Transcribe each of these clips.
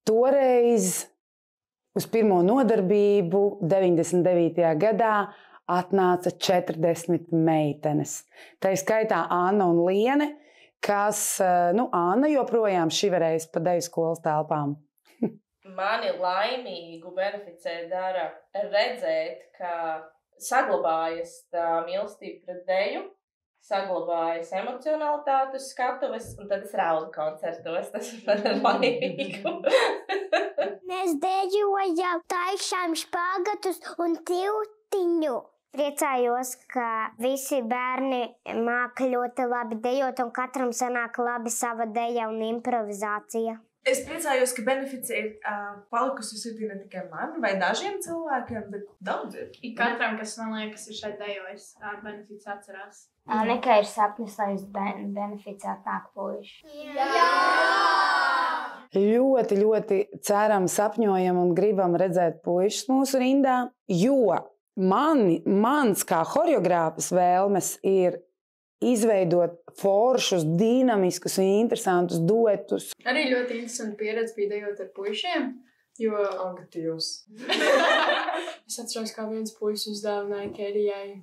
toreiz uz pirmo nodarbību 99. gadā atnāca 40 meitenes. Tā ir skaitā Anna un Liene, kas, Anna joprojām šiverējas pa deju skolas telpām. Mani laimīgu beneficē dara redzēt, ka saglabājas tā mīlestība pret deju, saglabājas emocionalitāte uz skatuves, un tad es raudu koncertos. Tas man ir laimīgu. Mēs dejojam, taisām špagatus un tiltiņu. Priecājos, ka visi bērni māka ļoti labi dejot, un katram sanāk labi sava deja un improvizācija. Es priecājos, ka benefice ir palikusi sirdī ne tikai man vai dažiem cilvēkiem, bet daudziem. Ik katram, kas man liekas, ir šeit dejojis, benefice atcerās. Nekā ir sapnis, lai uz benefice atnāk puiši. Jā! Ļoti, ļoti ceram, sapņojam un gribam redzēt puišus mūsu rindā, jo mans kā horeogrāfas vēlmes ir izveidot foršus, dinamiskus un interesantus duetus. Arī ļoti interesanti pieredze bija dejot ar puišiem, jo... Agatīvs. Es atceros, kā viens puisis uzdāvināja Kerijai.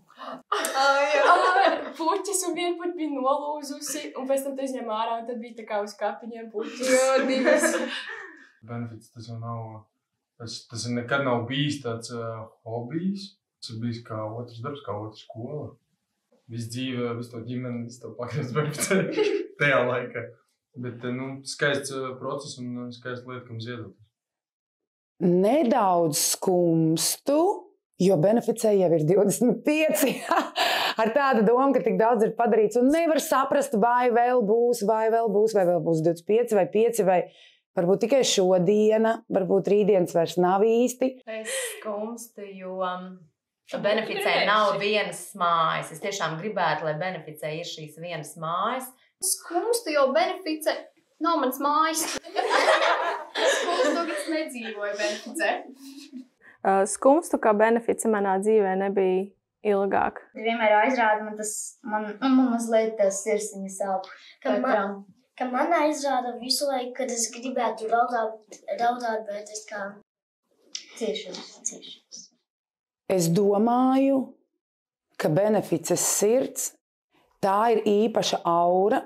Puķis un viena puķi bija nolūzusi, un pēc tam tu izņem ārā, un tad bija tā kā uz kapiņiem puķis. Jā, divas. Benefits tas jau nav, tas nekad nav bijis tāds hobijs. Tas ir bijis kā otrs darbs, kā otra skola. Visu dzīve, visu to ģimeni, visu to pakrist beneficē tajā laikā. Bet, skaists process un skaists lieta, kam ziedot. Nedaudz skumstu, jo beneficē jau ir 25. Ar tādu domu, ka tik daudz ir padarīts un nevar saprast, vai vēl būs 25 vai 5 vai varbūt tikai šodiena, varbūt rītdienas vairs nav īsti. Es skumstu, jo beneficē nav vienas mājas. Es tiešām gribētu, lai beneficē ir šīs vienas mājas. Skumstu, jo benefice nav mans mājas. Skumstu, ka es nedzīvoju beneficē. Skumstu, ka benefice manā dzīvē nebija ilgāk. Vienmēr aizrāda man mazliet tas sirdsniņa sāp. Ka man aizrāda visu laiku, kad es gribētu raudāt, bet es kā ciešanas. Es domāju, ka benefices sirds tā ir īpaša aura,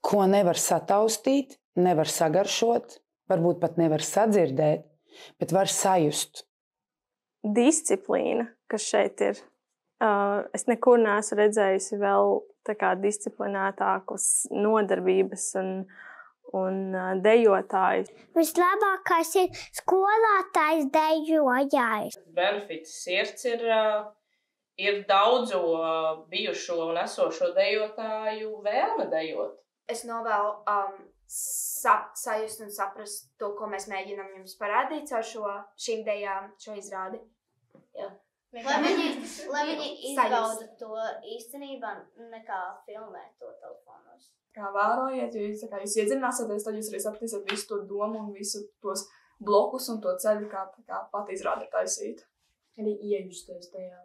ko nevar sataustīt, nevar sagaršot, varbūt pat nevar sadzirdēt, bet var sajust. Disciplīna, kas šeit ir. Es nekur neesmu redzējusi vēl tā kā disciplinētākus nodarbības un dejotājus. Vislabākais ir skolātājs dejojājs. Benefice sirds ir daudzo bijušo un esošo dejotāju vēlme dejot. Es novēlu sajust un saprast to, ko mēs mēģinām jums parādīt ar šīm dejām, šo izrādi. Jā. Lai viņi izbauda to īstenībā, nekā filmēt to telefonos. Kā vērojiet, jo jūs iedzināsieties, tad jūs arī sapratīsiet visu to domu un visu tos blokus un to ceļu, kā pat izrādi taisīt. Arī iejusties tajā.